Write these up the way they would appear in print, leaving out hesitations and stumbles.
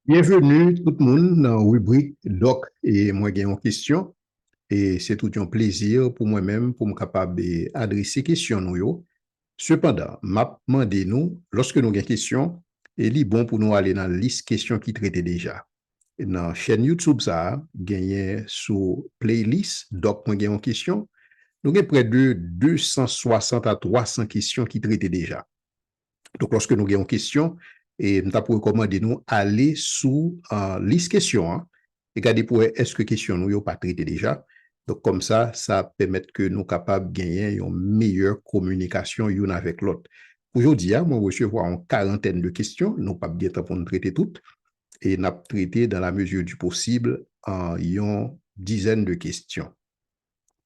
Bienvenue tout le monde dans la rubrique Doc et moi j'ai une question et c'est tout un plaisir pour moi-même pour me capable d'adresser question nous yo. Cependant, m'a demandé nous lorsque nous avons une question, il est bon pour nous aller dans la liste questions qui traitent déjà. Et dans la chaîne YouTube ça, gagné sous playlist Doc moi j'ai une question, nous avons près de 260 à 300 questions qui traitent déjà. Donc, lorsque nous avons une question, et nous avons recommandé nous aller sous liste question, hein, et regarder pour est-ce que question nous n'avons pas traité déjà. Donc, comme ça permet que nous capables de gagner une meilleure communication l'une avec l'autre. Aujourd'hui, hein, moi, je vois une quarantaine de questions, nous pas bien temps pour nous traiter toutes, et nous traité dans la mesure du possible en une dizaine de questions.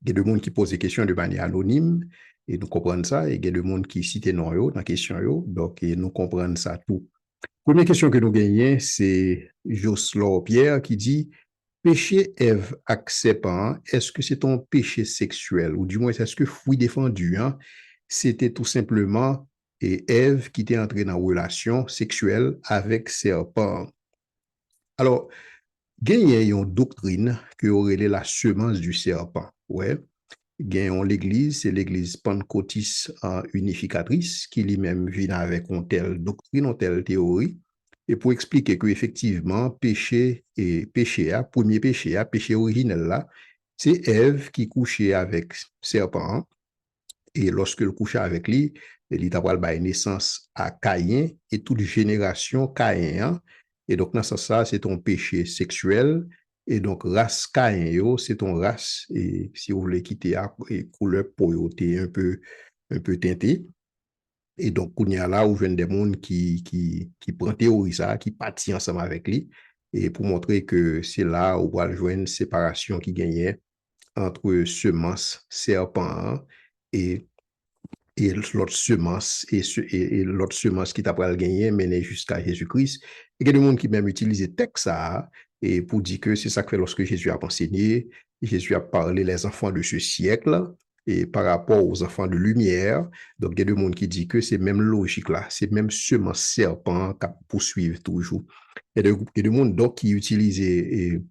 Il y a des gens qui posent des questions de manière anonyme, et nous comprenons ça, et il y a des gens qui citent non dans la question, donc et nous comprenons ça tout. Première question que nous gagnons, c'est Jocelyn Pierre qui dit péché Ève acceptant, est-ce que c'est un péché sexuel ou du moins est-ce que fruit défendu, hein, c'était tout simplement et Ève qui était entrée dans une relation sexuelle avec serpent. Alors, gagné une doctrine qui aurait la semence du serpent. Ouais. Gagnons l'église, c'est l'église pentecôtiste unificatrice qui lui-même vient avec une telle doctrine, une telle théorie, et pour expliquer que effectivement péché et péché, premier péché, péché originel là, c'est Ève qui couchait avec serpent, et lorsque le couchait avec lui, il a eu naissance à Caïn et toute génération Caïn. Et donc, dans ce sens, c'est un péché sexuel. Et donc, race Caïn, c'est ton race. Et si vous voulez quitter la couleur poyoté un peu teintée. Et donc, il y a là où vient des gens qui prend théorie ça, qui partit ensemble avec lui. Et pour montrer que c'est là où on va jouer une séparation qui gagnait entre semence serpent et l'autre semence et l'autre semence qui t'a pas gagné mené jusqu'à Jésus-Christ. Il y a des gens qui même utilisent le texte ça et pour dire que c'est ça que fait lorsque Jésus a enseigné, Jésus a parlé les enfants de ce siècle et par rapport aux enfants de lumière. Donc, il y a des gens qui disent que c'est même logique là, c'est même semence serpent qui poursuivre toujours. Il y a des gens donc qui utilisent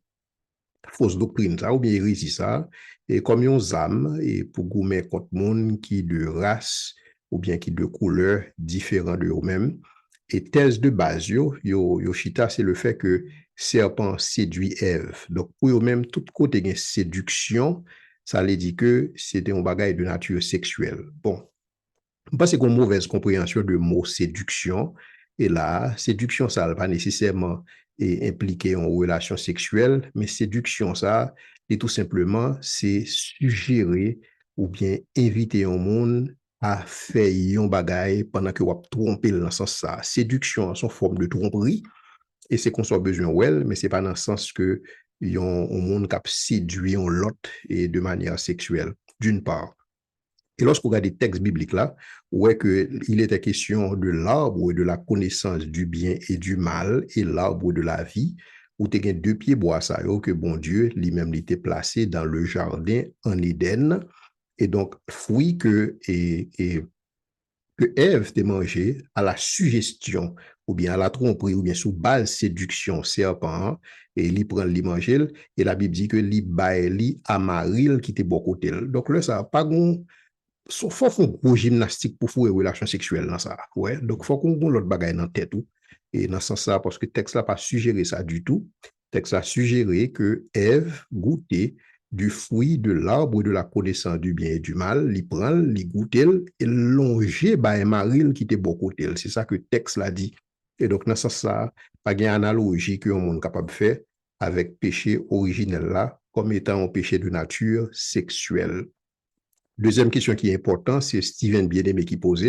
fausse doctrine ça, ou bien hérésie ça, et comme yon âme, et pour goumer contre monde qui de race, ou bien qui de couleur différent de eux-mêmes. Et thèse de base, yo chita, c'est le fait que serpent séduit Ève. Donc, pour eux-mêmes, tout côté de séduction, ça les dit que c'était un bagage de nature sexuelle. Bon, parce qu'on a une mauvaise compréhension de mot séduction. Et là, séduction, ça ne va pas nécessairement impliquer une relation sexuelle, mais séduction, ça, et tout simplement, c'est suggérer ou bien inviter un monde à faire un bagage pendant que vous trompez dans ce sens ça. Séduction, c'est une forme de tromperie, et c'est qu'on soit besoin well, mais c'est pas dans le sens que yon un monde qui séduit l'autre et de manière sexuelle, d'une part. Et lorsqu'on regarde les textes bibliques là, ouais que il était question de l'arbre et de la connaissance du bien et du mal et l'arbre de la vie, où tu as deux pieds bois ça, que bon Dieu lui-même était placé dans le jardin en Éden. Et donc, fruit que Ève t'a mangé à la suggestion, ou bien à la tromperie, ou bien sous base séduction, serpent, et il prend li manger, et la Bible dit que li bail li amaril qui te beaucoup tel. Donc là, ça n'a pas gon faut faire gros gymnastique pour faire une relation sexuelle dans ça. Ouais. Donc, faut qu'on ait l'autre bagaille dans la tête. Et dans ce sens-là, parce que le texte n'a pas suggéré ça du tout. Le texte a suggéré que Ève goûtait du fruit de l'arbre de la connaissance du bien et du mal, l'y prend, l'y goûte, et longer un maril qui était beaucoup tel. C'est ça que le texte l'a dit. Et donc, dans ce sens-là, pas une analogie que on est capable de faire avec péché originel là, comme étant un péché de nature sexuelle. Deuxième question qui est importante, c'est Steven Bien-Aimé qui pose,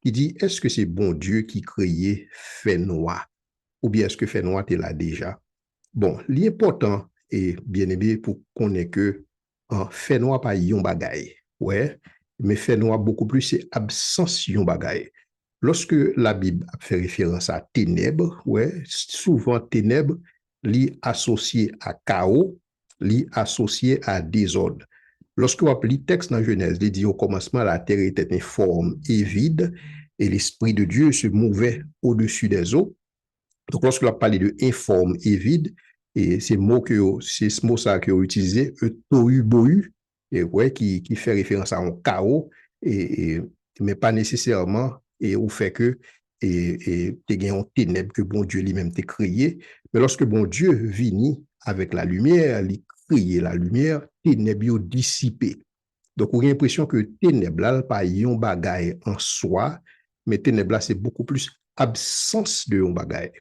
qui dit, est-ce que c'est bon Dieu qui créait fait noir? Ou bien est-ce que fait noir est là déjà? Bon, l'important est bien-aimé pour qu'on ait que fait noir pas yon bagay. Ouais, mais fait noir beaucoup plus c'est absence yon bagay. Lorsque la Bible fait référence à ténèbres, ouais, souvent ténèbres li associé à chaos, li associé à désordre. Lorsque vous appelez le texte dans Genèse, il dit au commencement, la terre était informe et vide, et l'Esprit de Dieu se mouvait au-dessus des eaux. Donc, lorsque l'on parle de informe et vide, et c'est ce mot ça que vous utilisez, tohu bohu, et ouais, qui fait référence à un chaos, et, mais pas nécessairement, et au fait que t'es gagné en ténèbres que bon Dieu lui-même t'a créé. Mais lorsque bon Dieu vini avec la lumière, il crée la lumière, ténèbres dissipé. Donc, on a l'impression que ténèbres là, pas yon bagay en soi, mais ténèbres là, c'est beaucoup plus absence de yon bagay.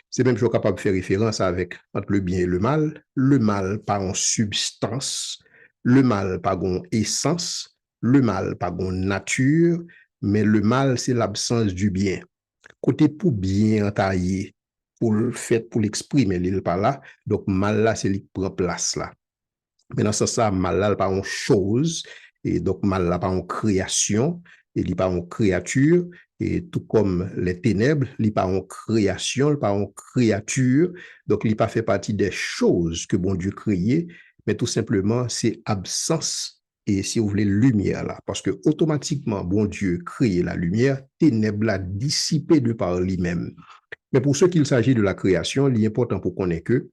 C'est même, je suis capable de faire référence avec entre le bien et le mal par en substance, le mal par en essence, le mal par en nature, mais le mal, c'est l'absence du bien. Côté pour bien tailler, pour le fait, pour l'exprimer, l'île par là, donc mal là, c'est lui qui prend place là. Mais dans ce sens, mal là, pas une chose, et donc mal là, pas une création, et il pas une créature, et tout comme les ténèbres, il pas une création, il pas une créature, donc il pas fait partie des choses que bon Dieu créait, mais tout simplement, c'est absence, et si vous voulez, lumière là, parce que automatiquement, bon Dieu crée la lumière, ténèbres la dissipée de par lui-même. Mais pour ce qu'il s'agit de la création, il est important pour qu'on ait que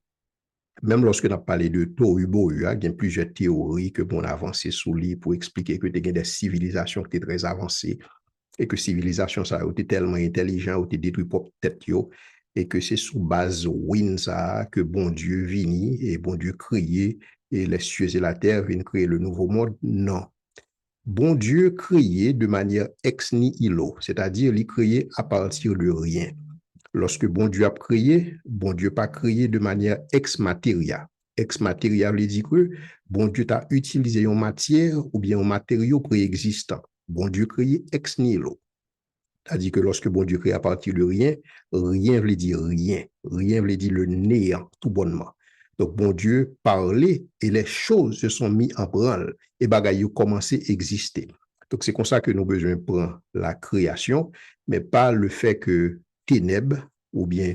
même lorsque on a parlé de Tohu Bohu, il y a plusieurs théories que bon avancé sous lui pour expliquer que des civilisations qui étaient très avancées et que civilisation ça a été tellement intelligent, a été détruit pour tête et que c'est sous base Winsa que bon Dieu vini et bon Dieu créé et les cieux et la terre viennent créer le nouveau monde. Non. Bon Dieu créé de manière ex nihilo, c'est-à-dire il créé à partir de rien. Lorsque bon Dieu a créé, bon Dieu pas créé de manière ex materia. Ex materia veut dire que bon Dieu t'a utilisé une matière ou bien un matériau préexistant. Bon Dieu créé ex nihilo. C'est-à-dire que lorsque bon Dieu crée à partir de rien, rien veut dire rien. Rien veut dire le néant, tout bonnement. Donc, bon Dieu parlait et les choses se sont mises en branle et bagaille ont commencé à exister. Donc, c'est comme ça que nous avons besoin de prendre la création, mais pas le fait que ténèbres ou bien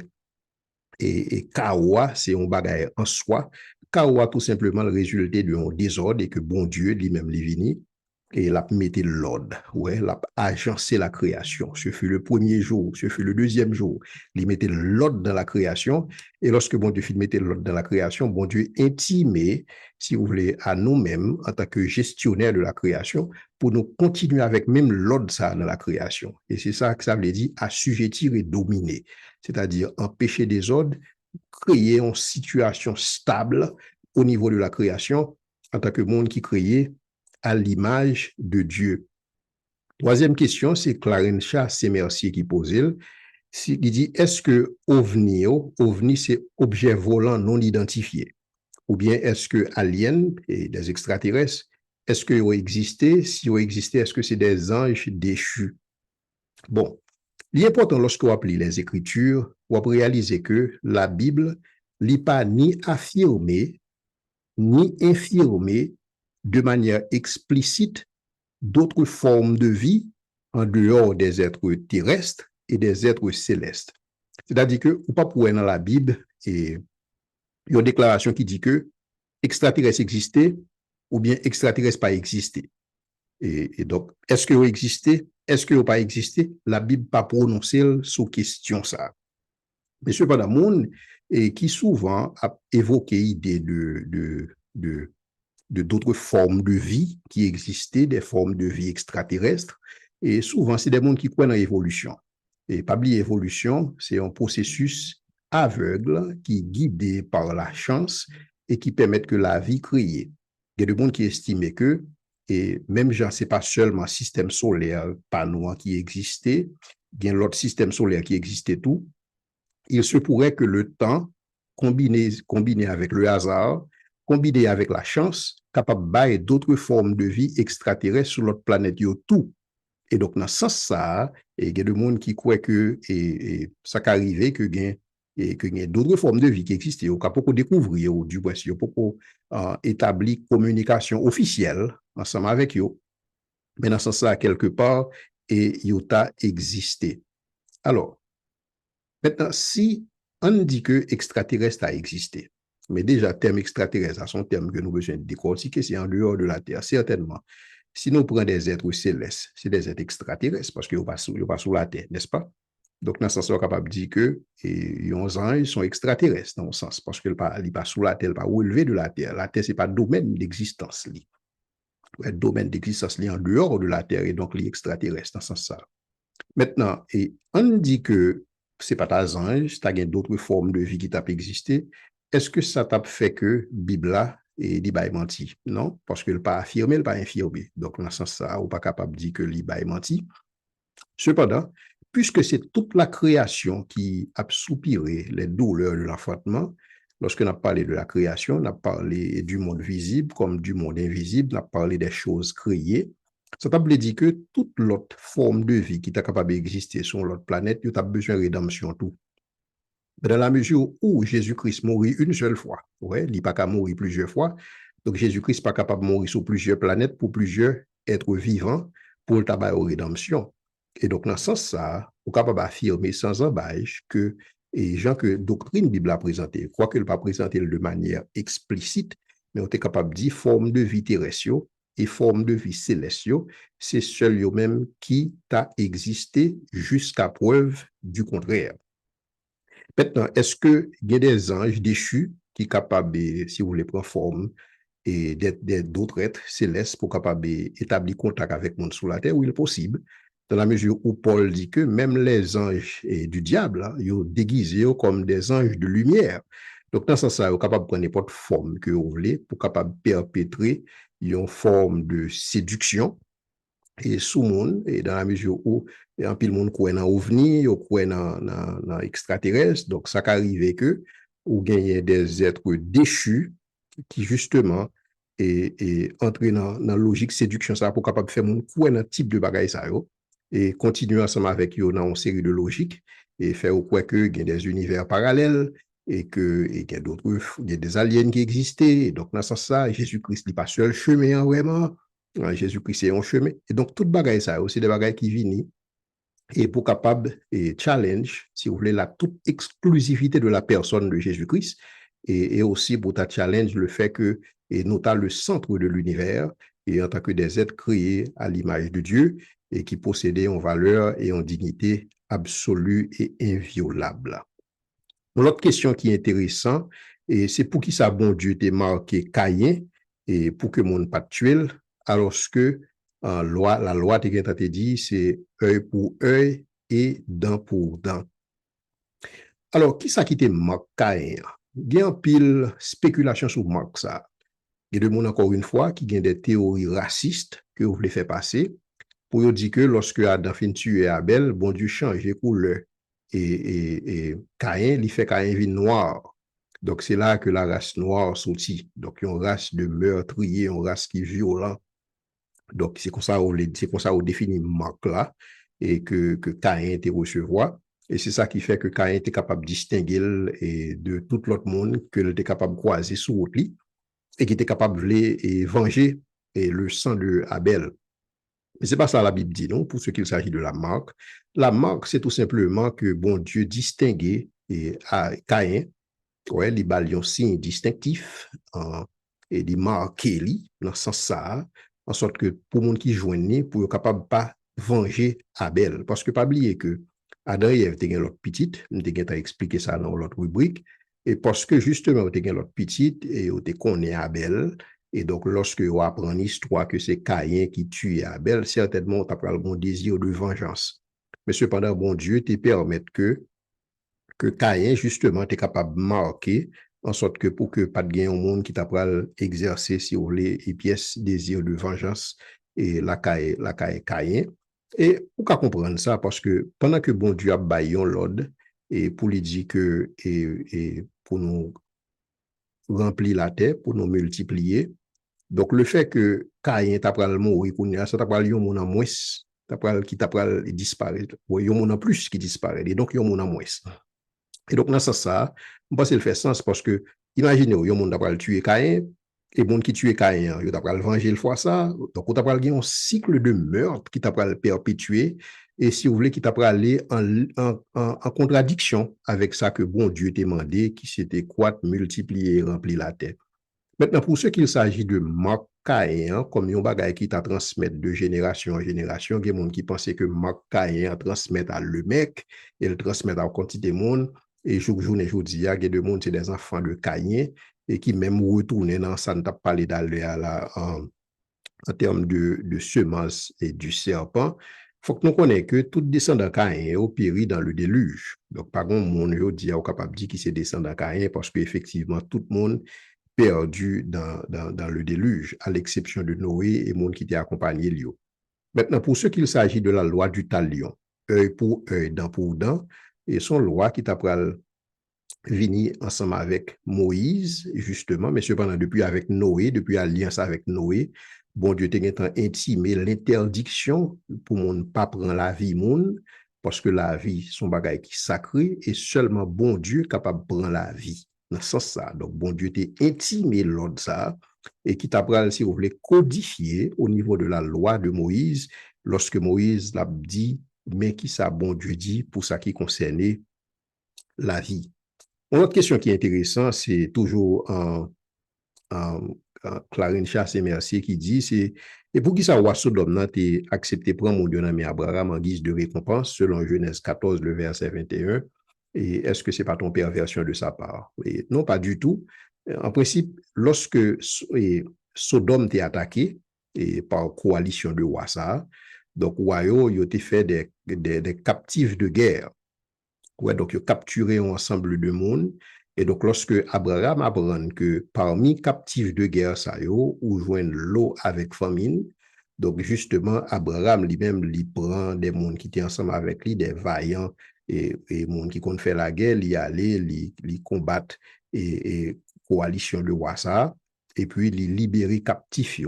et Kawa, c'est un bagage en soi. Kawa, tout simplement, le résultat d'un désordre et que bon Dieu lui-même est venu et l'a mis l'ordre, ouais, l'a agencé la création. Ce fut le premier jour, ce fut le deuxième jour. Il mettait l'ordre dans la création. Et lorsque bon Dieu mettait l'ordre dans la création, bon Dieu intimait, si vous voulez, à nous-mêmes, en tant que gestionnaire de la création, pour nous continuer avec même l'ordre ça dans la création. Et c'est ça que ça veut dire assujettir et dominer. C'est-à-dire empêcher des ordres, créer une situation stable au niveau de la création en tant que monde qui créait à l'image de Dieu. Troisième question, c'est Clarence Semercier qui pose. Il dit, est-ce que OVNI, c'est objet volant non identifié? Ou bien est-ce que aliens et des extraterrestres, est-ce qu'ils ont existé? Si ils ont existé, est-ce que c'est des anges déchus? Bon, l'important lorsqu'on applique les Écritures, on va réaliser que la Bible n'est pas ni affirmée, ni infirmée de manière explicite d'autres formes de vie en dehors des êtres terrestres et des êtres célestes. C'est-à-dire que, ou pas pour dans la Bible, et il y a une déclaration qui dit que extraterrestres existaient ou bien extraterrestres pas existé. Et donc, est-ce qu'ils ont existé? Est-ce qu'ils n'ont pas existé? La Bible pas prononcé sous question ça. Mais cependant, monde et qui souvent a évoqué l'idée de d'autres formes de vie qui existaient, des formes de vie extraterrestres. Et souvent, c'est des mondes qui croient dans l'évolution. Et pas oublier l'évolution, c'est un processus aveugle qui est guidé par la chance et qui permet que la vie créée. Il y a des mondes qui estiment que, et même genre, c'est pas seulement système solaire panouan qui existait, bien l'autre système solaire qui existait tout, il se pourrait que le temps, combiné avec le hasard, combiné avec la chance, capable de d'autres formes de vie extraterrestres sur notre planète tout. Et donc, dans ce sens, il y a des gens qui croient que ça peut arriver que il y a d'autres formes de vie qui existent. On peut découvrir, ou du moins, on peut établir communication officielle ensemble avec eux. Mais dans ce sens, quelque part, et il a existé. Alors, maintenant, si on dit que extraterrestre a existé, mais déjà, terme extraterrestre, à son terme que nous besoin de décortiquer, c'est en dehors de la Terre, certainement. Si nous prenons des êtres célestes, c'est des êtres extraterrestres parce qu'ils ne sont pas sous la Terre, n'est-ce pas? Donc, dans ce sens, on est capable de dire que les anges sont extraterrestres, dans le sens, parce qu'ils ne sont pas sous la terre, ils ne sont pas relevés de la terre. La terre, ce n'est pas domaine d'existence. Le domaine d'existence est en dehors de la terre, et donc, les extraterrestres, dans ce sens. Maintenant, et on dit que ce n'est pas ta ange, tu as d'autres formes de vie qui t'ont existé. Est-ce que ça t'a fait que Bible et l'Iba est menti? Non, parce qu'il n'a pas affirmé, il n'a pas infirmé. Donc, dans ce sens, on n'est pas capable de dire que l'Iba est menti. Cependant, puisque c'est toute la création qui a soupiré les douleurs de l'enfantement, lorsqu'on a parlé de la création, on a parlé du monde visible comme du monde invisible, on a parlé des choses créées. Ça t'a dit que toute l'autre forme de vie qui est capable d'exister sur l'autre planète, il a besoin de rédemption tout. Dans la mesure où Jésus-Christ mourit une seule fois, ouais, il n'est pas qu'à mourir plusieurs fois, donc Jésus-Christ n'est pas capable de mourir sur plusieurs planètes pour plusieurs êtres vivants pour le tabac aux rédemption. Et donc, dans ce sens, ça, on est capable d'affirmer sans embâche que les gens que doctrine Bible a présenté, quoique ne pas présenté de manière explicite, mais on est capable de dire forme de vie terrestre et forme de vie céleste, c'est seul eux-mêmes qui t'a existé jusqu'à preuve du contraire. Maintenant, est-ce qu'il y a des anges déchus qui sont capables, si vous voulez, prendre forme et d'autres êtres célestes pour capables d'établir contact avec le monde sous la terre? Oui, il est possible, dans la mesure où Paul dit que même les anges du diable, ils sont déguisés comme des anges de lumière. Donc, dans ce sens, ils sont capables de prendre n'importe forme que vous voulez pour capable perpétrer une forme de séduction et sous monde et dans la mesure où en pile monde croit dans ovni ou croit dans extraterrestre, donc ça qu'arrive que ou gagner des êtres déchus qui justement et entrer dans logique séduction ça pour capable faire mon croit dans type de bagaille ça et continuer ensemble avec eux dans une série de logiques et faire quoi que il y a des univers parallèles et que il y a d'autres il y a des aliens qui existaient et donc dans ce sens ça Jésus-Christ n'est pas seul chemin vraiment. Jésus-Christ est un chemin. Et donc, toute bagaille ça, aussi des bagailles qui viennent et pour capable et challenge, si vous voulez, la toute exclusivité de la personne de Jésus-Christ et aussi pour ta challenge le fait que et nous le centre de l'univers et en tant que des êtres créés à l'image de Dieu et qui possédaient en valeur et en dignité absolue et inviolable. L'autre question qui est intéressante, et c'est pour qui ça bon Dieu t'est marqué Caïn et pour que mon pas tuer, alors que la loi te dit c'est œil pour œil et dent pour dent. Alors, qui ça qui te marque Caïn? Il y a un pile spéculation sur marque ça. Il y a des gens encore une fois qui ont des théories racistes que vous voulez faire passer pour dire que lorsque Adam fin tué Abel, bon Dieu change les couleurs. Et Caïn, il fait Caïn vie noir. Donc, c'est là que la race noire sortit. Donc, une race de meurtriers, une race qui est violente. Donc, c'est comme ça on définit marque là et que Caïn était recevoir. Et c'est ça qui fait que Caïn était capable de distinguer de tout l'autre monde qu'il était capable de croiser sous route et qui était capable de venger le sang de Abel. Mais ce n'est pas ça la Bible dit, non, pour ce qu'il s'agit de la marque. La marque, c'est tout simplement que bon Dieu distinguait à Caïn, ouais, les balions signes distinctifs et des marqués dans ce sens ça, en sorte que pour le monde qui joignent, pour être capable de pas venger Abel. Parce que pas oublier que Adam et Ève étaient l'autre petite, nous avons expliqué ça dans l'autre rubrique, et parce que justement, vous avez l'autre petite et vous connaissez Abel, et donc, lorsque on apprend l'histoire que c'est Caïn qui tue Abel, certainement, tu as le bon désir de vengeance. Mais cependant, bon Dieu te permet que Caïn, justement, est capable de marquer, en sorte que pour que pas de gain au monde qui t'a exercer, si vous voulez, et pièce désir de vengeance et la Caïn. Et pourquoi comprendre ça? Parce que pendant que bon Dieu a baillé l'ordre, et pour lui dire que, et pour nous remplir la terre, pour nous multiplier, donc, le fait que Caïn t'a pral mourir, ça t'a pral yon moun en moins, qui t'a pral disparaître. Ou yon moun en plus qui disparaît. Et donc, yon moun en moins. Et donc, dans ce sens, je pense qu'il fait sens parce que, imaginez, yon moun t'a pral tuer Caïn, et moun qui tue Caïn, yon t'a pral venger le fois ça. Donc, on t'a pral gen un cycle de meurtre qui t'a pral perpétuer, et si vous voulez, qui t'a pral aller en contradiction avec ça que bon Dieu t'a demandé, qui s'était croître, multiplier et remplir la terre. Maintenant, pour ce qu'il s'agit de marque Caïn comme un bagage qui t'a transmettre de génération en génération. Il y a des gens qui pensaient que Marc Caïn a transmettre à le mec, et le transmettre à quantité de monde. Et journée, il y a des gens, c'est des enfants de Caïn, et qui même retournent dans ça, on t'a parlé d'aller à la, en termes de semences et du serpent. Il faut que nous connaissions que tout descendant Caïn au péri dans le déluge. Donc, par contre, mon dit capable de dire qui c'est descendant Caïn parce qu'effectivement, tout le monde perdu dans le déluge, à l'exception de Noé et monde qui était accompagné lui. Maintenant, pour ce qu'il s'agit de la loi du talion, œil pour œil, dent pour dent, et son loi qui t'apprend venir ensemble avec Moïse, justement, mais cependant, depuis avec Noé, depuis alliance avec Noé, bon Dieu t'a intimé l'interdiction pour ne pas prendre la vie monde, parce que la vie, son bagage qui sacré, et seulement bon Dieu capable de prendre la vie. Dans ce sens ça. Donc, bon Dieu t'a intimé l'ordre ça, et qui t'apprend, si vous voulez, codifier au niveau de la loi de Moïse, lorsque Moïse l'a dit, mais qui ça, bon Dieu dit, pour ça qui concernait la vie. Une autre question qui est intéressante, c'est toujours Clarence Chasse Mercier qui dit, c'est et pour qui ça wa Sodome n'a accepté prendre mon Dieu ami Abraham en guise de récompense selon Genèse 14, le verset 21. Et est-ce que c'est pas ton perversion de sa part? Et non, pas du tout. En principe, lorsque Sodome t'est attaqué et par coalition de Wassa, donc Wayo, il a fait des captifs de guerre. Ouais, donc, ils ont capturé un ensemble de monde. Et donc, lorsque Abraham apprend que parmi captifs de guerre, ça y est, ou joignent l'eau avec famine, donc, justement, Abraham lui-même, il prend des mondes qui étaient ensemble avec lui, des vaillants et monde qui comptent faire la guerre, il y aller, il combattre et coalition de Wassa, et puis il libérer captifs.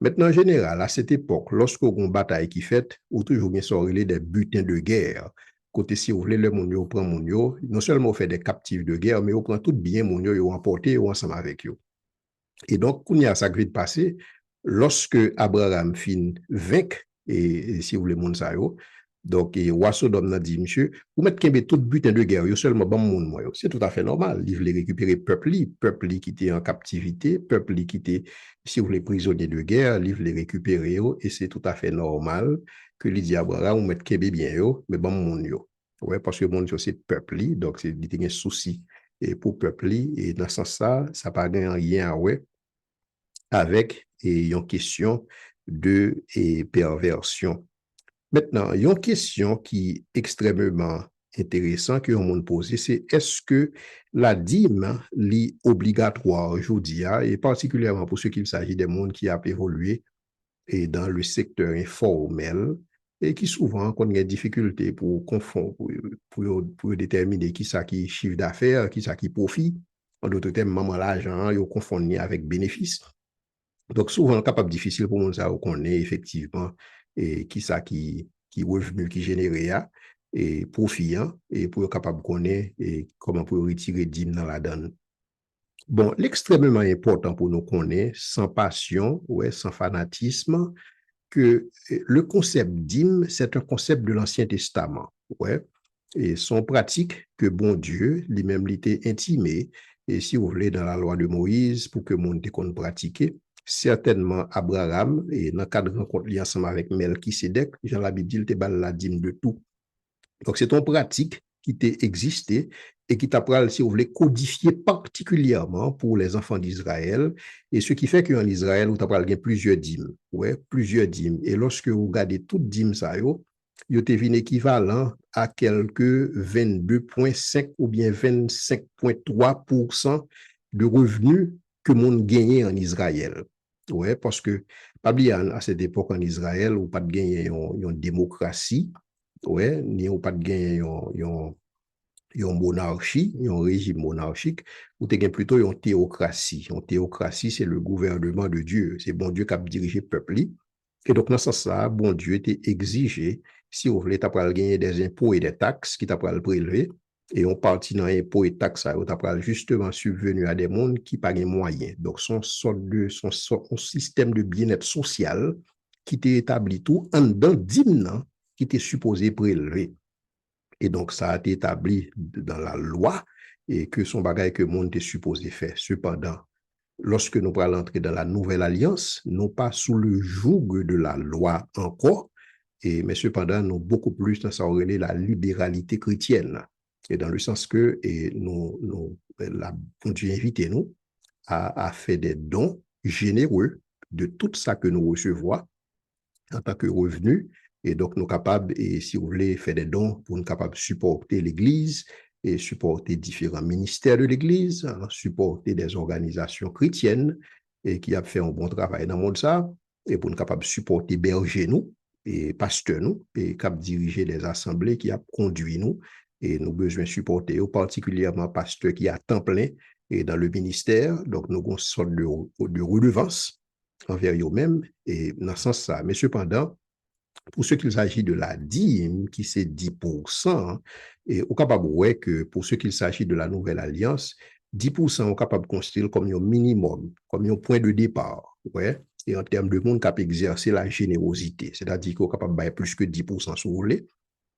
Maintenant, en général, à cette époque, lorsqu'on a une bataille qui fait, ou toujours bien sortir des butins de guerre, côté si vous voulez, le monde prend mon non seulement on fait des captifs de guerre, mais on prend tout bien mon yo emporté ou ensemble avec eux. Et donc, quand il y a ça qui vient de passer, lorsque Abraham fin vaincre, et si vous voulez, mon ça yo, donc, et Wassodom n'a dit, monsieur, vous mettez tout butin de guerre, yo seulement bon monde, moi, c'est tout à fait normal. Il voulait récupérer peuple qui était en captivité, peuple qui était, si vous voulez, prisonnier de guerre, il voulait récupérer, et c'est tout à fait normal que il dit Abraham, vous mettez bien, yo, mais bon monde, yo. Ouais, parce que mon c'est peuple, donc c'est un souci et pour peuple, et dans ce sens-là, ça n'a pas rien à ouais avec une question de perversion. Maintenant, il y a une question qui est extrêmement intéressante que on pose, c'est est-ce que la dîme est obligatoire aujourd'hui, et particulièrement pour ce qu'il s'agit des mondes qui a évolué et dans le secteur informel et qui souvent ont des difficultés pour confondre, pour déterminer qui ça qui chiffre d'affaires, qui ça qui profit. En d'autres termes, maman l'argent, ils confondent avec bénéfice. Donc, souvent, capable difficile pour nous ça qu'on est effectivement et qui ça qui revenu qui génère et profit et pour être capable connaître et comment pour retirer dîme dans la donne. Bon, l'extrêmement important pour nous connaître sans passion, ouais, sans fanatisme, que le concept d'hymne, c'est un concept de l'Ancien Testament. Ouais. Et son pratique que bon Dieu, lui-même, l'était intimé, et si vous voulez, dans la loi de Moïse, pour que le monde qu'on pratiquer, certainement Abraham, et dans le cadre de rencontre ensemble avec Melchisedec, Jean la Bible dit, il te balle la dîme de tout. Donc, c'est une pratique qui t'a existé et qui t'a, si vous voulez, codifié particulièrement pour les enfants d'Israël. Et ce qui fait qu'en Israël, vous avez plusieurs dîmes. Ouais, plusieurs dîmes. Et lorsque vous regardez toutes dîmes, ça, il y a un équivalent à quelques 22,5 ou bien 25,3% de revenus que monde gagnait en Israël. Ouais, parce que, pas bien, à cette époque en Israël, ou pas de gagner une démocratie, ouais, ni ou pas de gagner une monarchie, un régime monarchique, ou tu as plutôt une théocratie. Une théocratie, c'est le gouvernement de Dieu. C'est bon Dieu qui a dirigé le peuple. Et donc, dans ce sens-là, bon Dieu t'est exigé, si vous voulez, tu as gagner des impôts et des taxes qui t'a prélever. Et on partit dans les impôts et taxes, tu as justement subvenu à des mondes qui n'ont pas de moyens. Donc, son système de bien-être social qui t'est établi tout en dedans d'hymne qui était supposé prélever. Et donc, ça a été établi dans la loi et que son bagage que le monde est supposé faire. Cependant, lorsque nous allons entrer dans la nouvelle alliance, non pas sous le joug de la loi encore, mais cependant, nous beaucoup plus dans ça la libéralité chrétienne. Et dans le sens que bon Dieu invite nous à faire des dons généreux de tout ça que nous recevons en tant que revenu. Et donc, nous sommes capables, et si vous voulez, faire des dons pour nous capables de supporter l'Église et supporter différents ministères de l'Église, supporter des organisations chrétiennes et qui a fait un bon travail dans le monde ça, et pour nous capables de supporter berger nous et pasteurs nous, et cap diriger les assemblées qui a conduit nous, et nous besoin de supporter, particulièrement pasteurs qui a temps plein et dans le ministère. Donc, nous avons une sorte de redevance envers eux-mêmes, et dans ce sens-là. Mais cependant, pour ce qu'il s'agit de la dîme, qui c'est 10%, et au capable, ouais, que pour ce qu'il s'agit de la nouvelle alliance, 10% est capable de considérer comme un minimum, comme un point de départ, ouais, et en termes de monde qui peut exercer la générosité, c'est-à-dire qu'on est capable de bailler plus que 10% si vous voulez,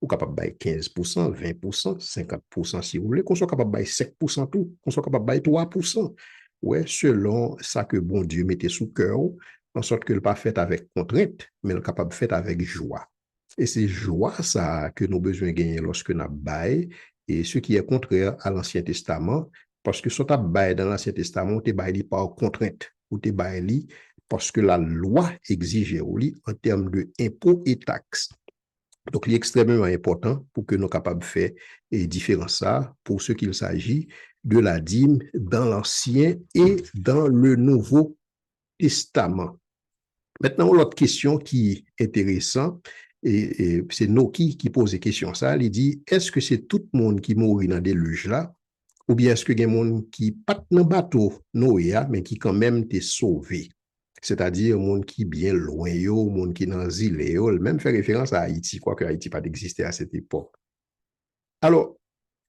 ou capable de bailler 15%, 20%, 50% si vous voulez, qu'on soit capable de bailler 5% tout, qu'on soit capable de bailler 3%, ouais, selon ça que bon Dieu mettait sous cœur, en sorte que le pas fait avec contrainte, mais le capable de faire avec joie. Et c'est joie ça que nous besoin de gagner lorsque nous bail, et ce qui est contraire à l'Ancien Testament, parce que si tu bail dans l'Ancien Testament, tu bail par contrainte, ou tu bail parce que la loi exigeait en termes de impôts et taxes. Donc, il est extrêmement important pour que nous soyons capables de faire et différence ça pour ce qu'il s'agit de la dîme dans l'Ancien et dans le Nouveau Testament. Maintenant, l'autre question qui est intéressante, et c'est Noki qui pose la question ça, il dit, est-ce que c'est tout le monde qui mourit dans des déluge là, ou bien est-ce que il y a des gens qui pas dans le bateau Noé, mais qui quand même t'est sauvé? C'est-à-dire, monde qui bien loin, yo, monde qui dans île, même fait référence à Haïti, quoique Haïti pas d'exister à cette époque. Alors,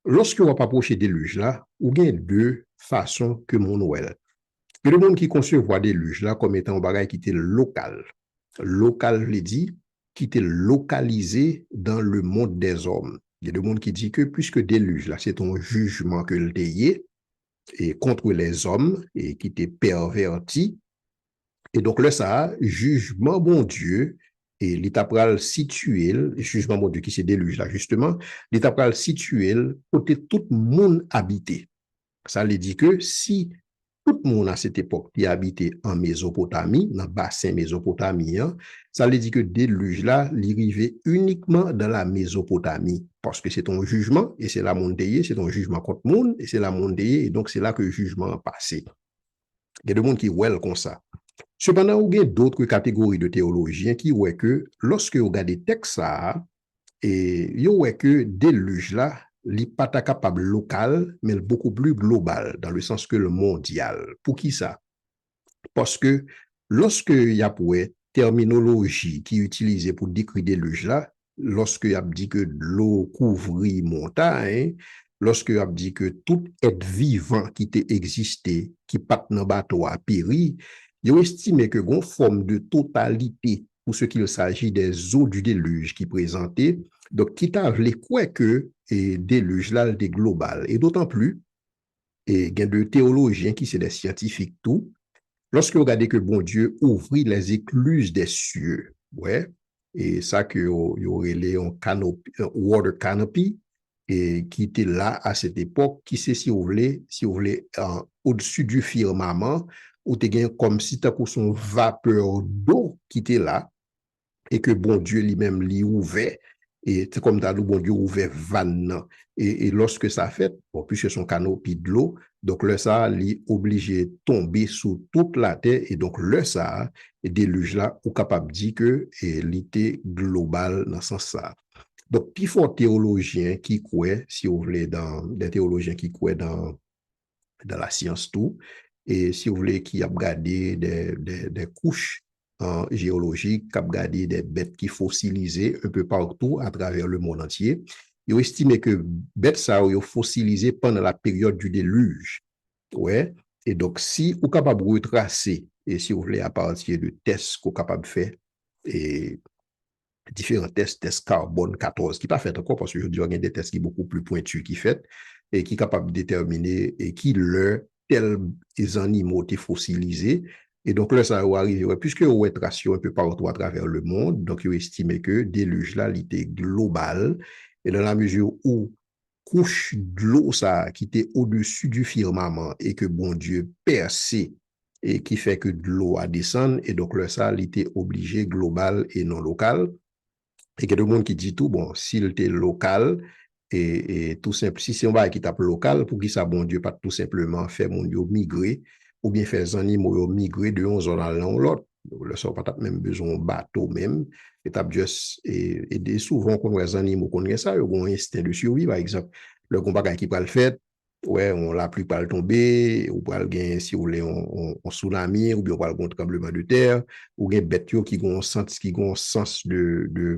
lorsque on va approcher des déluge là, il y a deux façons que mon Noël. Il y a des gens qui conçoivent des déluge là comme étant un bagage qui était local. Local, je dit, qui était localisé dans le monde des hommes. Il y a des gens qui disent que puisque déluge là, c'est un jugement que le déyé et contre les hommes et qui était perverti. Et donc, là, ça, jugement bon Dieu, et l'état pral situé, jugement bon Dieu qui se déluge là, justement, l'état pral situé, côté tout le monde habité. Ça veut dire que si tout le monde à cette époque qui habitait en Mésopotamie, dans le bassin mésopotamien, ça veut dire que déluge là, il arrivait uniquement dans la Mésopotamie, parce que c'est un jugement, et c'est la monde c'est un jugement contre le monde, et c'est la monde et donc c'est là que le jugement a passé. Il y a des gens qui ouellent comme ça. Cependant, il y a d'autres catégories de théologiens qui voient que lorsque vous regardez des textes, et vous voyez que déluge là, il n'est pas capable local, mais beaucoup plus global, dans le sens que le mondial. Pour qui ça? Parce que lorsque il y a pour terminologie qui est utilisée pour décrire déluge là, lorsque il y a dit que l'eau couvrit montagne, lorsque il y a dit que tout être vivant qui était existé, qui part dans bateau a péri, il estime que une forme de totalité pour ce qu'il s'agit des eaux du déluge qui présentaient, donc qui t'a voulu quoi que et déluge là le global et d'autant plus et il y a de théologiens qui sont des scientifiques tout. Lorsque vous regardez que bon Dieu ouvrit les écluses des cieux, ouais, et ça que y aurait les water canopy, et qui était là à cette époque, qui c'est si vous voulez, au-dessus du firmament, ou te gain comme si tu as son vapeur d'eau qui était là, et que bon Dieu lui-même l'y ouvert, et c'est comme t'as dit, bon Dieu ouvert vanne, et lorsque ça fait, bon, puisque son canopie de l'eau, donc le ça, l'y obligé de tomber sous toute la terre, et donc le ça, et déluge là, ou capable de dire que l'ité global dans ce sens ça. Donc, il faut théologiens qui croient, si vous voulez, des théologiens qui croient dans la science tout, et si vous voulez, qui a regardé des couches géologiques, qui a regardé des bêtes qui fossilisées un peu partout à travers le monde entier. Ils ont estimé que bêtes ça ont fossilisé pendant la période du déluge. Ouais. Et donc, si vous êtes capable de retracer, et si vous voulez, à partir de tests qu'on est capable de faire, et différents tests carbone 14, qui pas fait encore parce que je dis qu'il y a des tests qui sont beaucoup plus pointus qui fait et qui sont capables de déterminer et qui leur tels animaux étaient fossilisés. Et donc là, ça a arrivé, ouais, puisque on est ratio un peu partout à travers le monde, donc ils estimé que déluge là, il était global. Et dans la mesure où couche de l'eau ça qui était au-dessus du firmament et que bon Dieu perçait et qui fait que de l'eau a descendre et donc là ça il était obligé global et non local et que tout le monde qui dit tout bon s'il était local et tout simple si c'est un bail qui tape local pour qui ça bon Dieu pas tout simplement faire mon Dieu migrer ou bien faire des animaux migrer de une zone à l'autre le sort pas même besoin de bateau même et t'as juste et souvent quand les animaux connaissent ça ils ont un instinct de survie par exemple le combat qui peut le faire ouais on la pluie pas le tomber ou pas le gain si vous voulez on tsunami ou bien on va le tremblement de terre ou bien bête qui ont un sens de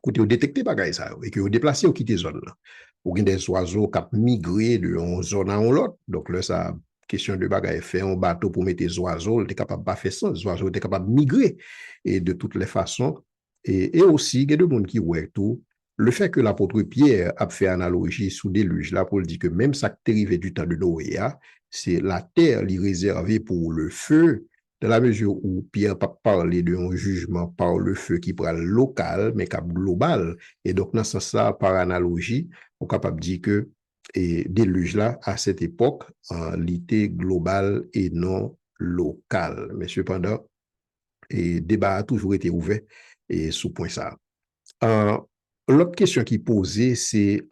côté vous détectez pas ça et que vous déplacez ou quittez zone là ou bien des oiseaux qui migré de une zone à l'autre donc là ça question de bagaille fait un bateau pour mettre des oiseaux t'es capable pas faire ça les oiseaux t'es capable de migrer et de toutes les façons et aussi il y a des gens qui ouais tout le fait que l'apôtre Pierre a fait analogie sous déluge là pour dire que même ça qui est arrivé du temps de Noé c'est la terre li réservée pour le feu dans la mesure où Pierre pas parlé d'un jugement par le feu qui prend local, mais qui global. Et donc, dans ce sens, ça, par analogie, on est capable de dire que déluge là, à cette époque, l'était global et non local. Mais cependant, et débat a toujours été ouvert et sous point ça. Euh, L'autre question qui posait, c'est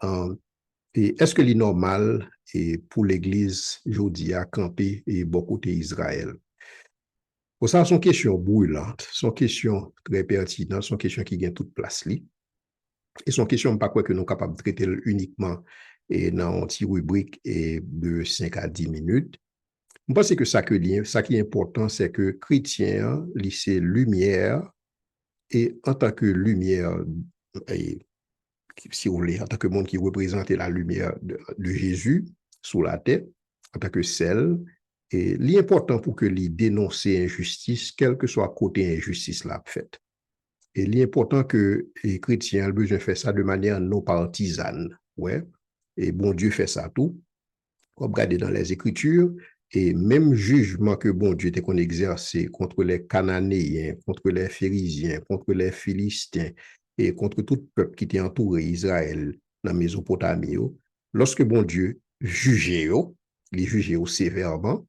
est-ce que c'est normal et pour l'Église aujourd'hui à camper et beaucoup d'Israël? Pour ça, son question brûlante, son question très pertinente, son question qui gagne toute place li. Et son question, pas quoi que nous sommes capables de traiter uniquement et dans une petite rubrique et de 5 à 10 minutes. Je pense que ça qui est important, c'est que chrétien, c'est lumière et en tant que lumière, et, si vous voulez, en tant que monde qui représente la lumière de Jésus sous la terre, en tant que sel, et l'important pour que les dénoncer injustice, quel que soit côté injustice là fait. Et l'important que les chrétiens ont besoin de faire ça de manière non partisane. Ouais. Et bon Dieu fait ça tout. On regarde dans les Écritures, et même jugement que bon Dieu était qu'on exerçait contre les Cananéens, contre les Phérysiens, contre les Philistins, et contre tout peuple qui était entouré Israël dans la Mésopotamie, lorsque bon Dieu jugeait, il jugeait sévèrement,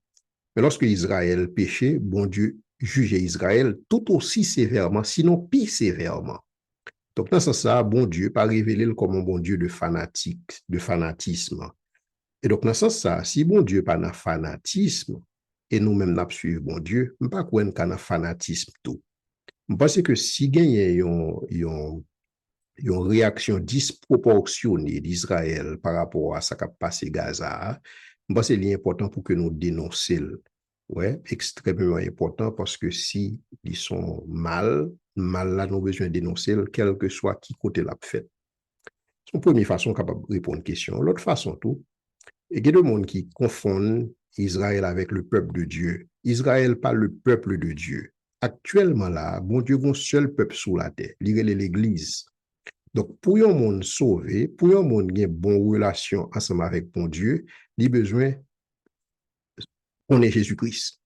mais lorsque Israël péchait, bon Dieu jugeait Israël tout aussi sévèrement, sinon pire sévèrement. Donc, dans ce sens, bon Dieu, pas révélé comme un bon Dieu de fanatisme. Et donc, dans ce sens, si bon Dieu pas dans fanatisme, et nous-mêmes nous suivons bon Dieu, je ne pas quoi un fanatisme tout. Je pense que si il y a une réaction disproportionnée d'Israël par rapport à ce qui a passé Gaza, je pense que c'est important pour que nous dénoncions. Ouais, extrêmement important parce que si ils sont mal là, nous avons besoin de dénoncer, quel que soit qui côté l'a fait. C'est une première façon capable de répondre à une question. L'autre façon, tout, il y a des gens qui confondent Israël avec le peuple de Dieu. Israël, pas le peuple de Dieu. Actuellement, là, bon Dieu, un seul peuple sous la terre, l'Église. Donc, pour un monde sauvé, pour un monde qui a une bonne relation ensemble avec bon Dieu, il a besoin qu'on ait Jésus-Christ.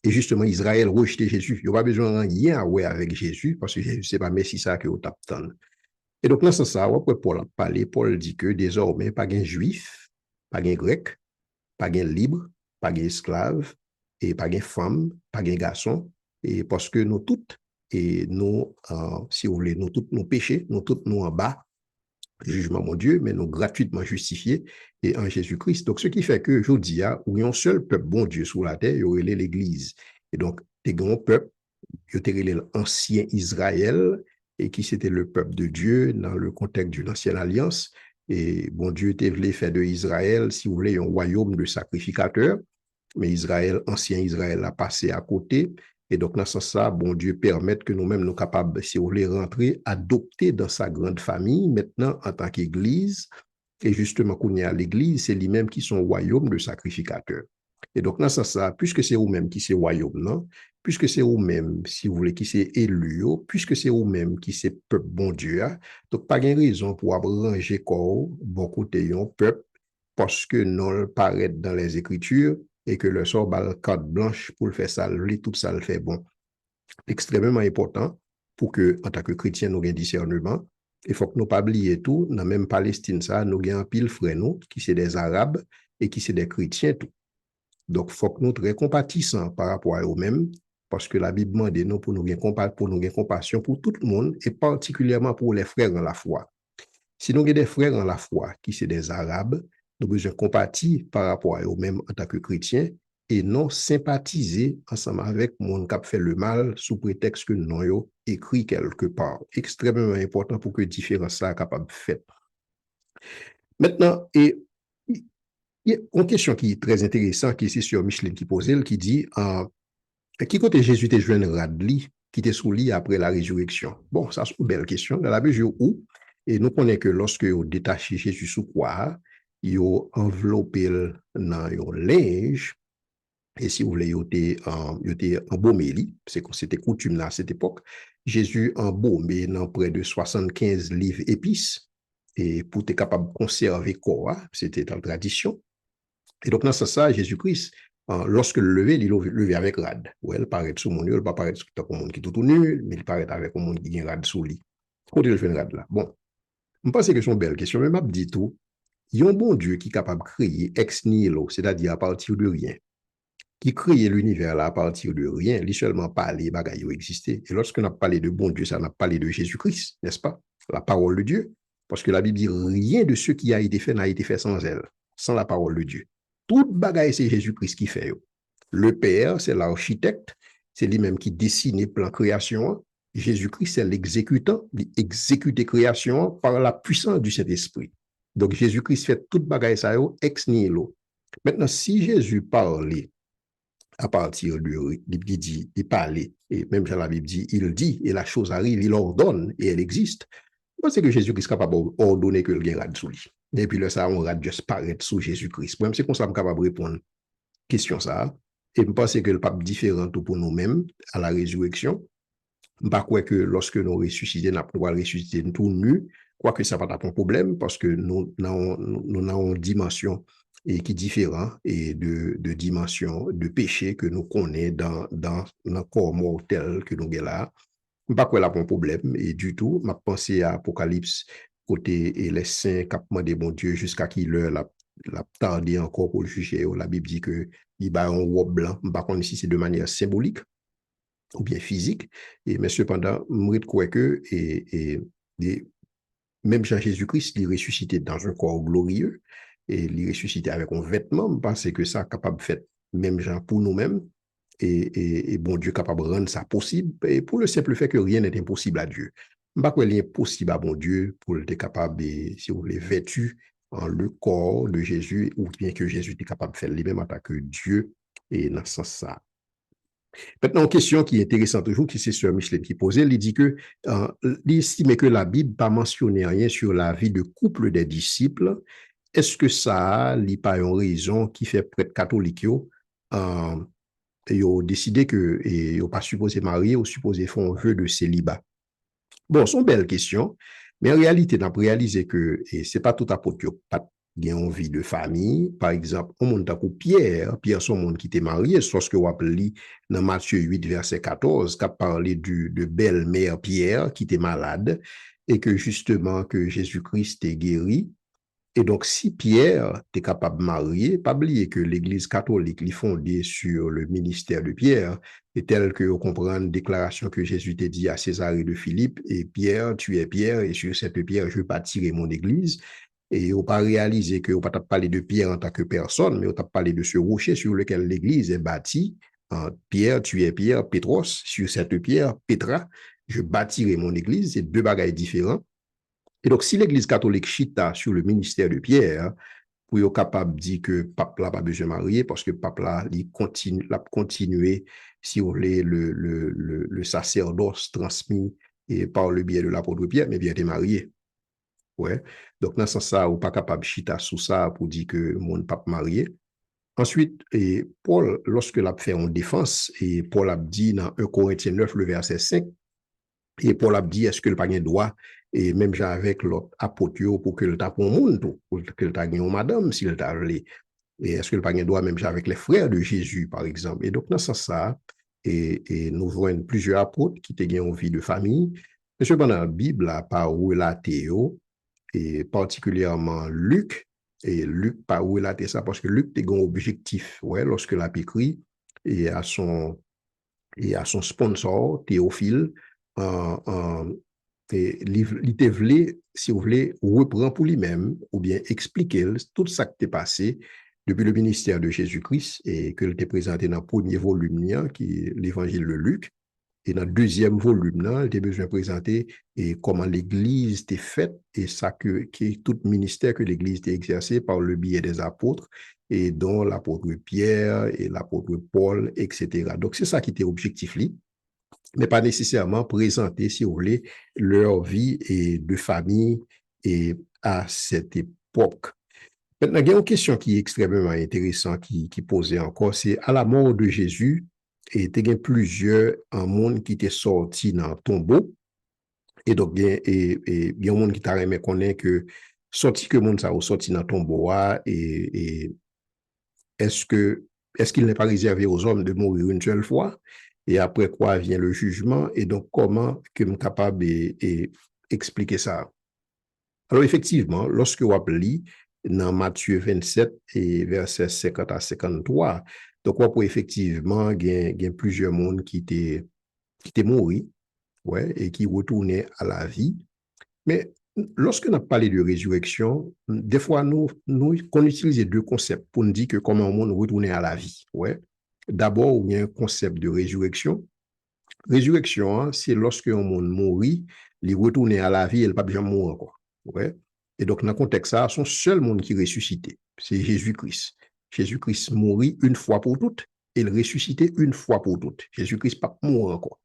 Et justement, Israël rejetait Jésus. Il n'y a pas besoin de rien à voir avec Jésus, parce que Jésus, ce n'est pas Messie ça que vous tapez. Et donc, dans ce sens, après Paul a parlé, Paul dit que désormais, pas de juif, pas de grec, pas de libre, pas d'esclave, et pas de femme, pas de garçon, et parce que nous toutes, et nous, si vous voulez, nous tous nous péchés, nous tous nous en bas, jugement mon Dieu, mais nous gratuitement justifiés et en Jésus-Christ. Donc, ce qui fait que, je dis, où il y a un seul peuple bon Dieu sur la terre, il y aurait l'Église. Et donc, des grands peuples, il y aurait l'ancien Israël, et qui c'était le peuple de Dieu dans le contexte d'une ancienne alliance. Et bon Dieu était voulu faire de Israël, si vous voulez, un royaume de sacrificateurs. Mais Israël, ancien Israël, a passé à côté. Et donc, dans ce sens, bon Dieu permet que nous-mêmes nous capables, si vous voulez, rentrer, adopter dans sa grande famille, maintenant en tant qu'Église. Et justement, qu'on est à l'Église, c'est lui-même qui sont royaume de sacrificateurs. Et donc, dans ce sens, puisque c'est vous-même qui c'est royaume, non? Puisque c'est vous-même, si vous voulez, qui c'est élu, puisque c'est vous-même qui c'est peuple bon Dieu, donc pas de raison pour ranger corps, bon côté, un peuple parce que non paraît dans les Écritures et que le sort bal carte blanche pour le faire ça, tout ça le fait bon. Extrêmement important pour que, en tant que chrétien, nous ayons discernement. Il faut que nous pas oublier tout, dans même Palestine, ça, nous avons un pile frère, nous, qui c'est des Arabes et qui c'est des chrétiens, tout. Donc, il faut que nous soyons très compatissants par rapport à eux-mêmes, parce que la Bible demande nous pour nous gagner compassion pour tout le monde, et particulièrement pour les frères en la foi. Si nous avons des frères en la foi qui sont des Arabes, nous avons besoin de compatir par rapport à eux-mêmes en tant que chrétiens et non sympathiser ensemble avec le monde qui a fait le mal sous prétexte que nous avons écrit quelque part. Extrêmement important pour que la différence soit capable de faire. Maintenant, il y a une question qui est très intéressante, qui est sur Micheline qui pose, qui dit qui côté Jésus te joint Radli qui était sous lit après la résurrection? Bon, ça c'est une belle question. Dans la mesure où, et nous connaissons que lorsque vous détachez Jésus sous croix, vous enveloppé dans un linge, et si vous voulez, vous étiez embaumé, c'était coutume à cette époque. Jésus embaumé dans près de 75 livres épices, et pour être capable de conserver quoi, c'était dans la tradition. Et donc, dans ce sens, Jésus-Christ, lorsque le lever, il levé avec rad. Ouais, il paraît sous mon nul, il pas paraître comme un monde qui est tout nul, mais il paraît avec un monde qui est rad sous lui. Côté le fait rad là. Bon, je pense que c'est une belle question, mais je dis tout. Il y a un bon Dieu qui est capable de créer ex nihilo, c'est-à-dire à partir de rien, qui crée l'univers là à partir de rien, il seulement parler, bagaille exister. Et lorsqu'on a parlé de bon Dieu, ça n'a parlé de Jésus-Christ, n'est-ce pas? La parole de Dieu. Parce que la Bible dit rien de ce qui a été fait n'a été fait sans elle, sans la parole de Dieu. Toute bagaille, c'est Jésus-Christ qui fait. Le Père, c'est l'architecte, c'est lui-même qui dessine le plan création. Jésus-Christ, c'est l'exécutant, il exécute création par la puissance du Saint-Esprit. Donc, Jésus-Christ fait toute bagaille ça ex nihilo. Maintenant, si Jésus parlait à partir de, il dit, il parlait, et même Jean la Bible dit, il dit, et la chose arrive, il ordonne, et elle existe. C'est que Jésus-Christ est capable d'ordonner que le gain rade sous lui. Et puis là, ça, on rade juste paraître sous Jésus-Christ. Même c'est comme ça, je suis capable de répondre à la question ça. Et je pense que le pape différent tout pour nous-mêmes à la résurrection. Je ne crois que lorsque nous ressuscitons, nous pouvons ressusciter tout nu, quoique ça va pas un problème, parce que nous avons une dimension et qui est différente et de dimension de péché que nous connaissons dans le corps mortel que nous avons là. Je ne sais pas là pour un problème et du tout. Je pense à Apocalypse côté et les saints qui ont demandé bon Dieu jusqu'à qui l'heure la tardé encore pour le juger. La Bible dit que il va un robe blanc. Je ne sais pas si c'est de manière symbolique ou bien physique. Mais cependant, je crois que même Jean-Jésus-Christ, il est ressuscité dans un corps glorieux et il est ressuscité avec un vêtement parce que ça capable de faire même Jean pour nous-mêmes. Et bon Dieu capable de rendre ça possible, et pour le simple fait que rien n'est impossible à Dieu. Je ne sais pas qu'il est impossible à bon Dieu pour être capable, si vous voulez, vêtu en le corps de Jésus, ou bien que Jésus est capable de faire lui-même en tant que Dieu, et dans ce sens-là. Maintenant, une question qui est intéressante toujours, qui c'est sur Micheline qui posait, il dit que il estime que la Bible n'a pas mentionné rien sur la vie de couple des disciples. Est-ce que ça n'est pas une raison qui fait prêtre catholique ils ont décidé que ils n'ont pas supposé marier ou supposé faire un vœu de célibat? Bon, c'est une belle question, mais en réalité, on a réalisé que ce n'est pas tout à fait qui n'a pas envie de famille. Par exemple, on monte à Pierre, c'est un monde qui était marié, c'est ce que vous appelez dans Matthieu 8, verset 14, qui a parlé de belle-mère Pierre qui était malade et que justement que Jésus-Christ est guéri. Et donc, si Pierre est capable de marier, pas oublier que l'Église catholique est fondée sur le ministère de Pierre, et tel que vous comprenez la déclaration que Jésus t'a dit à Césarée de Philippe, et Pierre, tu es Pierre, et sur cette pierre, je vais bâtir mon Église. Et on pas réalisé que on pas parler de Pierre en tant que personne, mais on t'a parlé de ce rocher sur lequel l'Église est bâtie. Pierre, tu es Pierre, Pétros, sur cette pierre, Pétra, je bâtirai mon Église. C'est deux bagailles différents. Et donc, si l'Église catholique chita sur le ministère de Pierre, pour être capable de dire que le pape n'a pas besoin de marier, parce que le pape il continue, continuer, si vous voulez, le sacerdoce transmis et par le biais de l'apôtre Pierre, mais bien de marié. Ouais. Donc, dans ce sens-là, on n'est pas capable de chita sur ça pour dire que mon pape marié. Ensuite, Paul, lorsque l'a fait en défense, et Paul a dit dans 1 Corinthiens 9, le verset 5, et Paul a dit, est-ce que le pas droit et même avec l'autre apôtre pour que le tape au monde, pour que le tape une madame, s'il t'a voulu. Et est-ce que le panier doit même avec les frères de Jésus, par exemple? Et donc, dans ce sens, ça, et nous voyons plusieurs apôtres qui étaient en vie de famille. Mais cependant, la Bible n'a pas relaté, et particulièrement Luc, et Luc pas relaté ça parce que Luc était un objectif, ouais, lorsque l'a écrit, et à son sponsor, Théophile, et il voulait, si vous voulez, reprendre pour lui-même ou bien expliquer tout ça qui est passé depuis le ministère de Jésus-Christ et que était présenté dans le premier volume, qui est l'évangile de Luc. Et dans le deuxième volume, il était besoin de présenter et comment l'Église était faite et ça qui est tout ministère que l'Église était exercé par le biais des apôtres et dont l'apôtre Pierre et l'apôtre Paul, etc. Donc, c'est ça qui était objectif, mais pas nécessairement présenter, si vous voulez, leur vie et de famille et à cette époque. Maintenant, il y a une question qui est extrêmement intéressante qui posait encore, c'est à la mort de Jésus, et il y a plusieurs monde qui étaient sortis dans le tombeau, et donc il y a un monde qui t'a aimé connaître que sorti que monde ça a sorti dans le tombeau, et est-ce que est-ce qu'il n'est pas réservé aux hommes de mourir une seule fois? Et après quoi vient le jugement? Et donc, comment que je suis capable d'expliquer ça? Alors, effectivement, lorsque vous appelez dans Matthieu 27 et versets 50 à 53, donc, on peut effectivement gagner plusieurs mondes qui étaient morts, ouais, et qui retournaient à la vie. Mais lorsque nous parlons de résurrection, des fois, qu'on utilise deux concepts pour nous dire que comment on retourne à la vie. Ouais. D'abord, il y a un concept de résurrection. Résurrection, c'est lorsque un monde mourit, il retourne à la vie et il ne peut pas jamais mourir encore. Ouais. Et donc, dans le contexte, ça, son seul monde qui ressuscité, c'est Jésus-Christ. Jésus-Christ mourit une fois pour toutes et il ressuscité une fois pour toutes. Jésus-Christ ne peut pas mourir encore.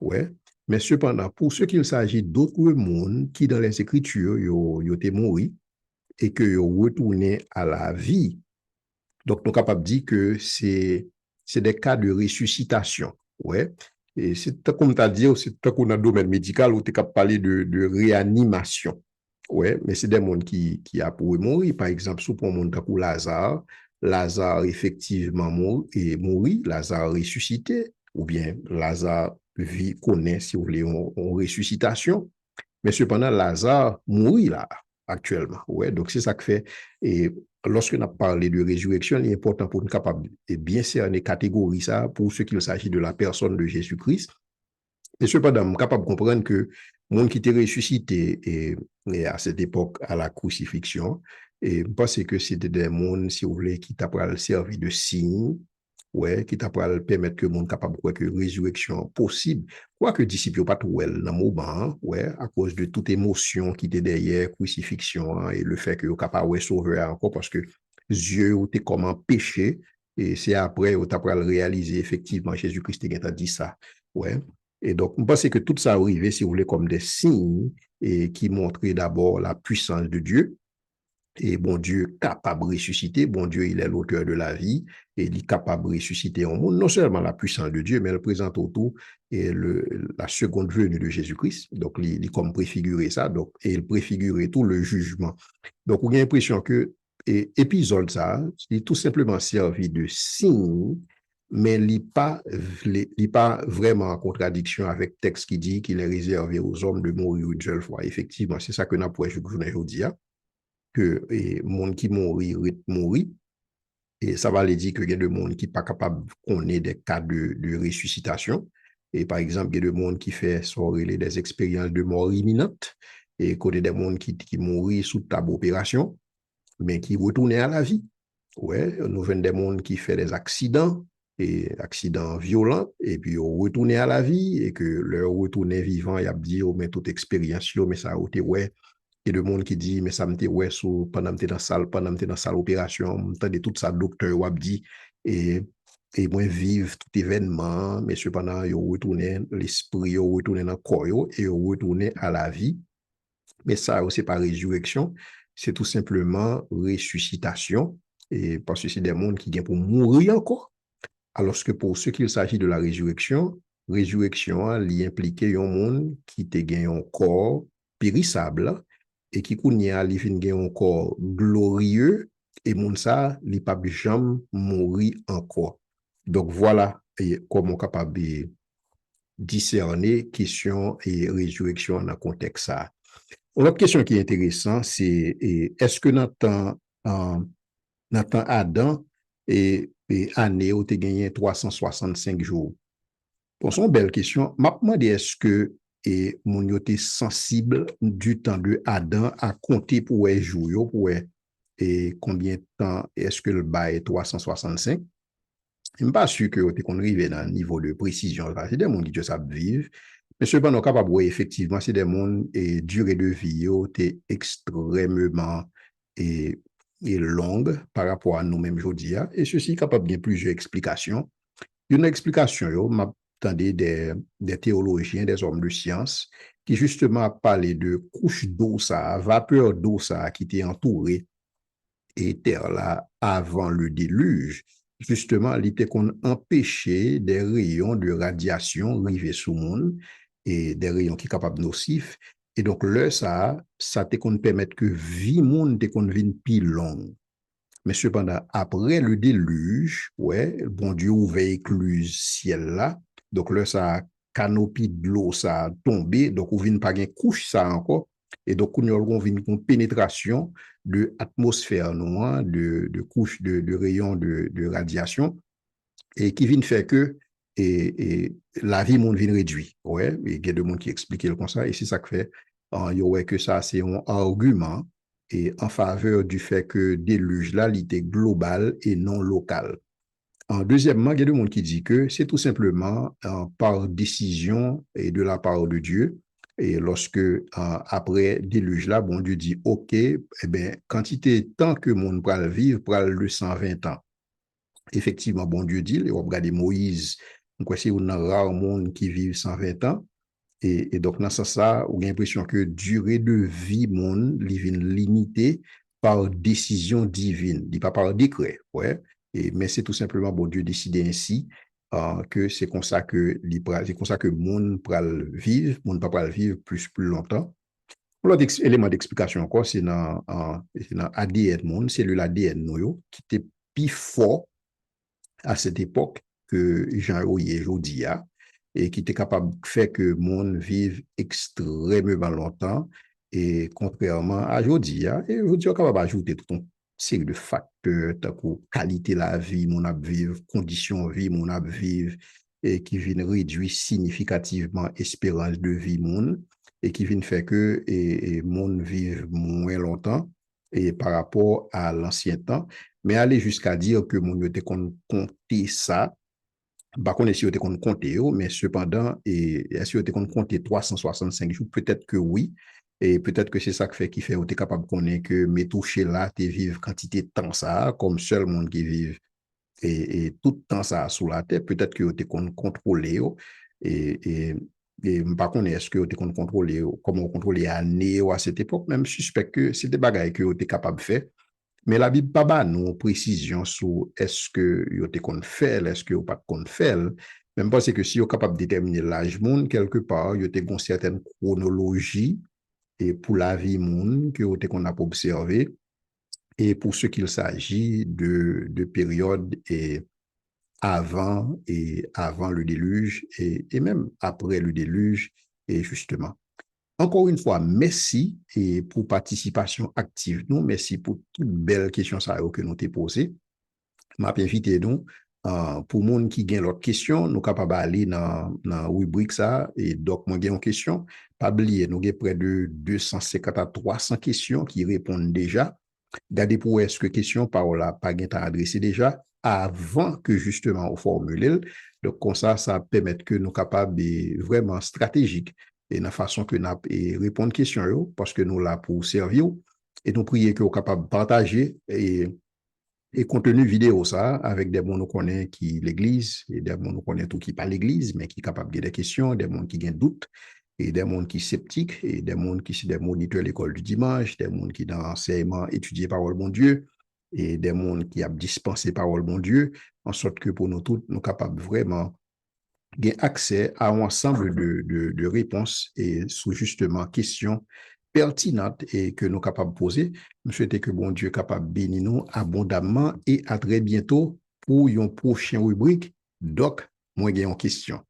Ouais. Mais cependant, pour ce qu'il s'agit d'autres mondes qui, dans les Écritures, ils étaient morts et qu'ils retournaient à la vie, donc nous sommes capables de dire que c'est des cas de ressuscitation. Ouais. Et c'est comme tu as dit, c'est comme dans le domaine médical où tu es capable de parler de réanimation. Ouais, mais c'est des mondes qui a pour mourir. Par exemple, sous pour un monde comme Lazare, Lazare effectivement mourit, Lazare ressuscité, ou bien Lazare connaît, si vous voulez, en ressuscitation. Mais cependant, Lazare mourit là, actuellement. Ouais, donc c'est ça que fait. Et lorsque nous parlé de résurrection, il est important pour nous capables de bien cerner catégorie ça pour ce qu'il s'agit de la personne de Jésus-Christ. Et cependant, je suis capable de comprendre que le monde qui était ressuscité et à cette époque, à la crucifixion, et je pense que c'était des mondes, si vous voulez, qui t'a servi de signe, ouais, qui t'a permettre que le monde capable de croire que résurrection possible, quoique disciples pas tout dans le moment, ouais, à cause de toute émotion qui était derrière crucifixion et le fait que vous capable de sauver encore parce que Dieu était comme un péché et c'est après vous t'as réaliser effectivement Jésus-Christ a dit ça, ouais. Et donc, je pense que tout ça arrivé, si vous voulez, comme des signes et qui montraient d'abord la puissance de Dieu. Et bon Dieu capable de ressusciter, bon Dieu, il est l'auteur de la vie et il est capable de ressusciter au monde, non seulement la puissance de Dieu, mais elle présente autour et la seconde venue de Jésus-Christ. Donc, il est comme préfigurer ça, donc, et il préfigurait tout le jugement. Donc, on a l'impression que épisode ça, il est tout simplement servi de signe, mais il n'est pas vraiment en contradiction avec le texte qui dit qu'il est réservé aux hommes de mourir une seule fois. Effectivement, c'est ça que nous avons pour aujourd'hui, que les gens qui mourent, et ça va les dire qu'il y a des gens qui ne sont pas capables de connaître des cas de ressuscitation. Et par exemple, il y a des gens qui font des expériences de mort imminente, et côté des gens qui mourent sous table opération, mais qui retournent à la vie. Ouais, nous venons des gens qui font des accidents, et accidents violents, et puis ils retournent à la vie, et que leur retourne vivant, il y a dit, oh, mais toute expérience, mais ça a été, ouais, et de monde qui dit mais ça me ouais pendant que dans salle opération m'entendait tout ça docteur ou dit et moi vivre tout événement mais cependant yo retourner l'esprit yo retourner dans corps yo et yo retourner à la vie, mais ça c'est pas résurrection, c'est tout simplement ressuscitation, et parce que c'est des mondes qui viennent pour mourir encore, alors que pour ce qu'il s'agit de la résurrection, résurrection, elle implique un monde qui te gagne un corps périssable et qui kounya li fin gen un corps glorieux et moun sa li pa jamais mourir encore. Donc voilà comment capable de discerner question et résurrection dans le contexte ça. L'autre question qui est intéressante, c'est est-ce que dans le temps Adam et année où tu as gagné 365 jours? Bon, c'est une belle question. M'a demandé est-ce que mon yo était sensible du temps de Adam à compter pour les jours, pour et combien de temps est-ce que le bail est 365? Je ne suis pas sûr que tu arrivé dans un niveau de précision. C'est des gens qui savent vivre. Mais cependant, capable, oui, effectivement, c'est des gens et durée de vie est extrêmement et, longue par rapport à nous-mêmes aujourd'hui. Et ceci est capable de plusieurs explications. Une explication, yo, m'a entendu des théologiens, des hommes de science, qui justement parlé de couche d'eau, ça, vapeur d'eau, ça, qui était entourée et terre là avant le déluge. Justement, l'idée qu'on empêchait des rayons de radiation arriver sous le monde et des rayons qui sont capables nocifs. Et donc, là, ça te qu'on permettre que vie monde te qu'on vienne plus longue. Mais cependant, après le déluge, ouais, bon Dieu ouvert écluse ciel là. Donc là, ça canopie de l'eau, ça a tombé. Donc, on vient pas une couche ça encore. Et donc, on vient une pénétration de l'atmosphère noire, de couches de rayons de radiation, et qui vient faire que la vie monde vient réduire. Ouais, il y a des gens qui expliquent comme ça, et c'est ça que fait, il y aurait que ça, c'est un argument et en faveur du fait que déluge là, il était global et non local. Deuxièmement, il y a des gens qui disent que c'est tout simplement par décision et de la part de Dieu. Et lorsque, après déluge là, bon Dieu dit, OK, eh bien, quantité tant que monde pral vivre, pral le 120 ans. Effectivement, bon Dieu dit, et on regarde Moïse, donc c'est un rare monde qui vit 120 ans. Et donc, dans ça, on a l'impression que durée de vie, monde, limitée par décision divine, dit pas par décret, ouais. Mais c'est tout simplement, bon Dieu décider ainsi, que c'est comme ça que monde pral vivre, monde pas pral vivre plus longtemps. L'autre élément d'explication encore, c'est dans ADN monde, c'est le ADN nous, qui était plus fort à cette époque que Jean aujourd'hui a et qui était capable de faire que le monde vive extrêmement longtemps et contrairement à aujourd'hui, et aujourd'hui on est capable d'ajouter toute une série de facteurs tels que qualité de la vie, mon ap vivre, conditions de vie, mon ap vivre et qui viennent réduire significativement l'espérance de vie monde et qui viennent faire que et monde vive moins longtemps et par rapport à l'ancien temps. Mais aller jusqu'à dire que mon yote kon compter ça, par contre, si yote kon compter, mais cependant, est-ce que yote kon compter 365 jours? Peut-être que oui. Et peut-être que c'est ça qui fait yote capable de connaître que mes toucher là, te vive quantité de temps ça, comme seul monde qui vive et tout le temps ça sous la terre. Peut-être que yote kon contrôler et, par contre, est-ce que yote kon contrôler, comment contrôler année ou à cette époque? Même suspect que c'est des bagailles que yote capable de faire. Mais la Bible pas nous précision sur est-ce que yo te kon fait, est-ce que yo pas kon fait. Même parce que si yo capable de déterminer l'âge monde quelque part, yo te une certaine chronologie et pour la vie monde que yo te qu'on a observé et pour ce qu'il s'agit de période et avant le déluge et même après le déluge et justement. Encore une fois, merci et pour participation active. Nous, merci pour toutes belles questions que nous t'ai posées. M'a invité nous pour monde qui gagne l'autre question, nous capable aller dans rubrique ça et donc moi gagne une question. Pas oublier, nous avons près de 250 à 300 questions qui répondent déjà. Gardez pour est-ce que question par là pas gagne adressé déjà avant que justement on formule. Donc comme ça permet que nous capables de vraiment stratégique et la façon que nous répondre questions parce que nous là pour servir et nous prier que vous capable de partager et contenu vidéo ça avec des gens nous connaît qui l'église et des gens nous connaît tout qui pas l'église mais qui capable de des questions, des gens qui ont doute et des gens qui sceptiques et des gens qui sont des moniteurs de l'école du dimanche, des gens qui dans l'enseignement étudier parole bon Dieu et des gens qui a dispensé parole bon Dieu en sorte que pour nous tous nous capables vraiment gain accès à un ensemble de réponses et sous justement questions pertinentes et que nous capables de poser. Je souhaite que bon Dieu capable de bénir nous abondamment et à très bientôt pour une prochaine rubrique. Donc, moi, j'ai une question.